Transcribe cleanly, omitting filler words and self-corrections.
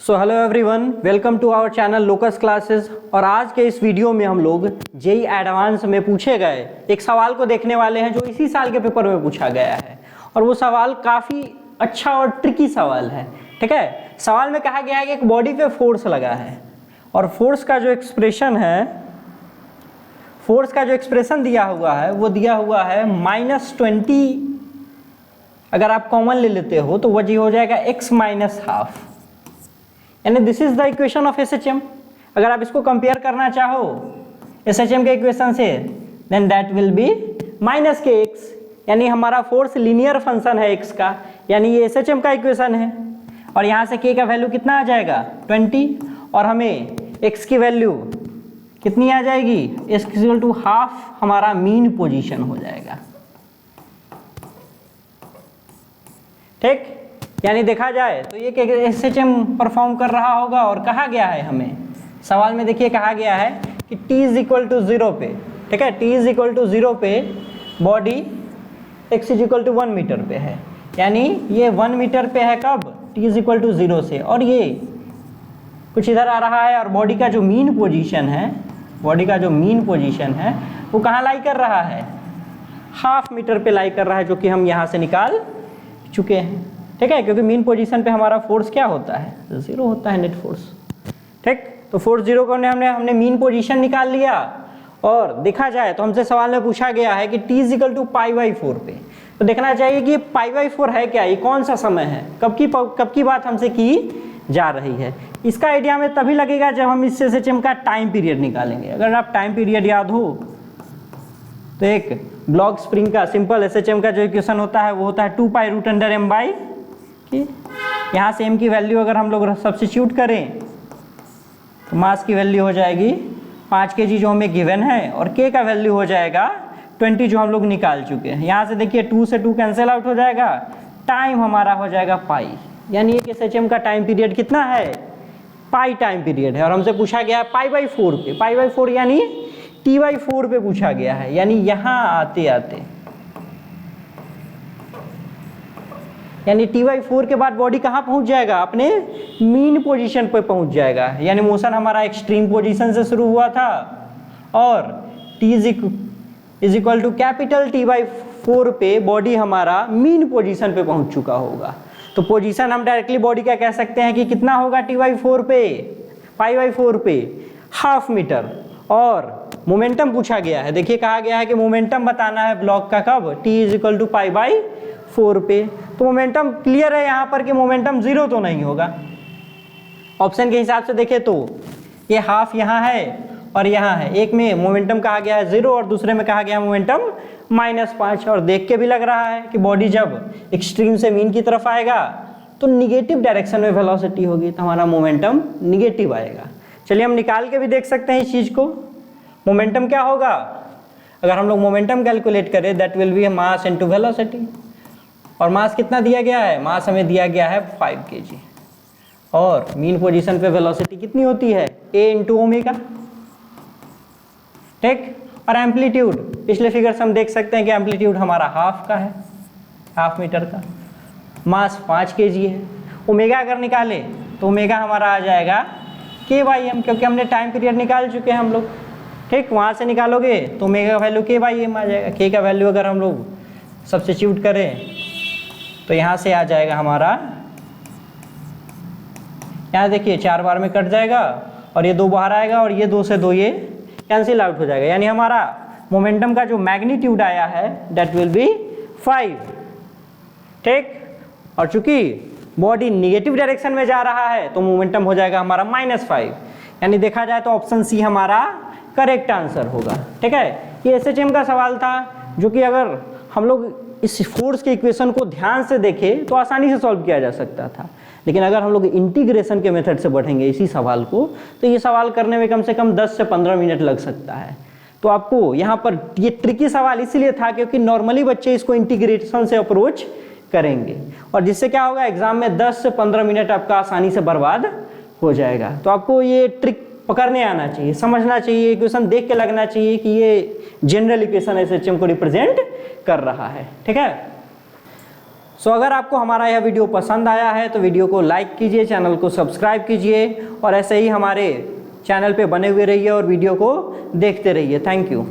So hello everyone, welcome to our channel locus classes. और आज के इस वीडियो में हम लोग जेई एडवांस में पूछे गए एक सवाल को देखने वाले हैं जो इसी साल के पेपर में पूछा गया है। और वो सवाल काफ़ी अच्छा और ट्रिकी सवाल है। ठीक है, सवाल में कहा गया है कि एक बॉडी पे फोर्स लगा है और फोर्स का जो एक्सप्रेशन दिया हुआ है वो दिया हुआ है -20। अगर आप कॉमन ले लेते हो तो वह हो जाएगा x माइनस हाफ, यानी this is the equation of SHM। अगर आप इसको कंपेयर करना चाहो SHM के इक्वेशन से then that will be -kx, यानी हमारा फोर्स लीनियर फंक्शन है x का, यानी ये SHM का इक्वेशन है। और यहाँ से k का वैल्यू कितना आ जाएगा 20, और हमें x की वैल्यू कितनी आ जाएगी, x इक्वल टू हाफ हमारा मीन पोजीशन हो जाएगा। ठीक, यानी देखा जाए तो ये SHM परफॉर्म कर रहा होगा। और कहा गया है हमें सवाल में, देखिए कहा गया है कि t इज इक्वल टू 0 पे, ठीक है, t इज इक्वल टू 0 पे body x is equal to 1 metre पे है, यानी ये 1 मीटर पे है कब, t इज इक्वल टू 0 से, और ये कुछ इधर आ रहा है। और बॉडी का जो मीन पोजीशन है, वो कहाँ लाई कर रहा है, हाफ मीटर पे लाई कर रहा है, जो कि हम यहाँ से निकाल चुके हैं। ठीक है, क्योंकि मीन पोजीशन पे हमारा फोर्स क्या होता है, 0 होता है नेट फोर्स। ठीक, तो फोर्स 0 को हमने मीन पोजीशन निकाल लिया। और देखा जाए तो हमसे सवाल में पूछा गया है कि t इज इक्वल टू π/4 पे, तो देखना चाहिए कि π/4 है क्या, ये कौन सा समय है, कब की बात हमसे की जा रही है। इसका आइडिया हमें तभी लगेगा जब हम इस SHM का टाइम पीरियड निकालेंगे। अगर आप टाइम पीरियड याद हो तो एक ब्लॉक स्प्रिंग का सिंपल SHM का जो इक्वेशन होता है वो होता है 2π√m/, यहाँ से m की वैल्यू अगर हम लोग सब्स्टिट्यूट करें तो मास की वैल्यू हो जाएगी 5 kg जो हमें गिवन है, और k का वैल्यू हो जाएगा 20 जो हम लोग निकाल चुके हैं। यहाँ से देखिए 2 से 2 कैंसिल आउट हो जाएगा, टाइम हमारा हो जाएगा पाई, यानी एक SHM का टाइम पीरियड कितना है, पाई टाइम पीरियड है। और हमसे पूछा गया है π/4 पे, π/4 यानी t/4 पे पूछा गया है, यानी यहाँ आते आते यानी t/4 के बाद बॉडी कहाँ पहुँच जाएगा, अपने मीन पोजीशन पे पहुँच जाएगा। यानी मोशन हमारा एक्सट्रीम पोजीशन से शुरू हुआ था और t is equal to capital T/4 पे बॉडी हमारा मीन पोजीशन पे पहुँच चुका होगा। तो पोजीशन हम डायरेक्टली बॉडी का कह सकते हैं कि कितना होगा t/4 पे, π/4 पे हाफ मीटर। और मोमेंटम पूछा गया है, देखिए कहा गया है कि मोमेंटम बताना है ब्लॉक का कब, t इज इक्वल टू π/4 पे। तो मोमेंटम क्लियर है यहाँ पर कि मोमेंटम 0 तो नहीं होगा। ऑप्शन के हिसाब से देखें तो ये हाफ यहाँ है और यहाँ है, एक में मोमेंटम कहा गया है 0 और दूसरे में कहा गया है मोमेंटम -5। और देख के भी लग रहा है कि बॉडी जब एक्सट्रीम से मीन की तरफ आएगा तो निगेटिव डायरेक्शन में वेलोसिटी होगी, तो हमारा मोमेंटम निगेटिव आएगा। चलिए हम निकाल के भी देख सकते हैं इस चीज़ को। मोमेंटम क्या होगा, अगर हम लोग मोमेंटम कैलकुलेट करें that will B mass into velocity. और मास कितना दिया गया है, मास हमें दिया गया है 5 kg, और मीन पोजीशन पे वेलोसिटी कितनी होती है, a इंटू ओमेगा। ठीक, और एम्पलीट्यूड पिछले फिगर से हम देख सकते हैं कि एम्पलीट्यूड हमारा हाफ का है, हाफ मीटर का, मास 5 kg है। ओमेगा अगर निकाले तो ओमेगा हमारा आ जाएगा k/m, क्योंकि हमने टाइम पीरियड निकाल चुके हैं हम लोग। ठीक, वहाँ से निकालोगे तो ओमेगा का वैल्यू k/m आ जाएगा। k का वैल्यू अगर हम लोग सब्स्टिट्यूट करें तो यहाँ से आ जाएगा हमारा, यहाँ देखिए 4 बार में कट जाएगा और ये 2 बाहर आएगा और ये 2 से 2 ये कैंसिल आउट हो जाएगा, यानी हमारा मोमेंटम का जो मैग्नीट्यूड आया है दैट विल बी 5। ठीक, और चूंकि बॉडी निगेटिव डायरेक्शन में जा रहा है तो मोमेंटम हो जाएगा हमारा -5, यानी देखा जाए तो ऑप्शन सी हमारा करेक्ट आंसर होगा। ठीक है, ये SHM का सवाल था जो कि अगर हम लोग इस फोर्स के इक्वेशन को ध्यान से देखें तो आसानी से सॉल्व किया जा सकता था, लेकिन अगर हम लोग इंटीग्रेशन के मेथड से बढ़ेंगे इसी सवाल को तो ये सवाल करने में कम से कम 10 से 15 मिनट लग सकता है। तो आपको यहाँ पर ये ट्रिकी सवाल इसीलिए था क्योंकि नॉर्मली बच्चे इसको इंटीग्रेशन से अप्रोच करेंगे, और जिससे क्या होगा, एग्जाम में 10 से 15 मिनट आपका आसानी से बर्बाद हो जाएगा। तो आपको ये ट्रिक पकड़ने आना चाहिए, समझना चाहिए, इक्वेशन देख के लगना चाहिए कि ये जनरल इक्वेशन SHM को रिप्रेजेंट कर रहा है। ठीक है, सो अगर आपको हमारा यह वीडियो पसंद आया है तो वीडियो को लाइक कीजिए, चैनल को सब्सक्राइब कीजिए और ऐसे ही हमारे चैनल पे बने हुए रहिए और वीडियो को देखते रहिए। Thank you.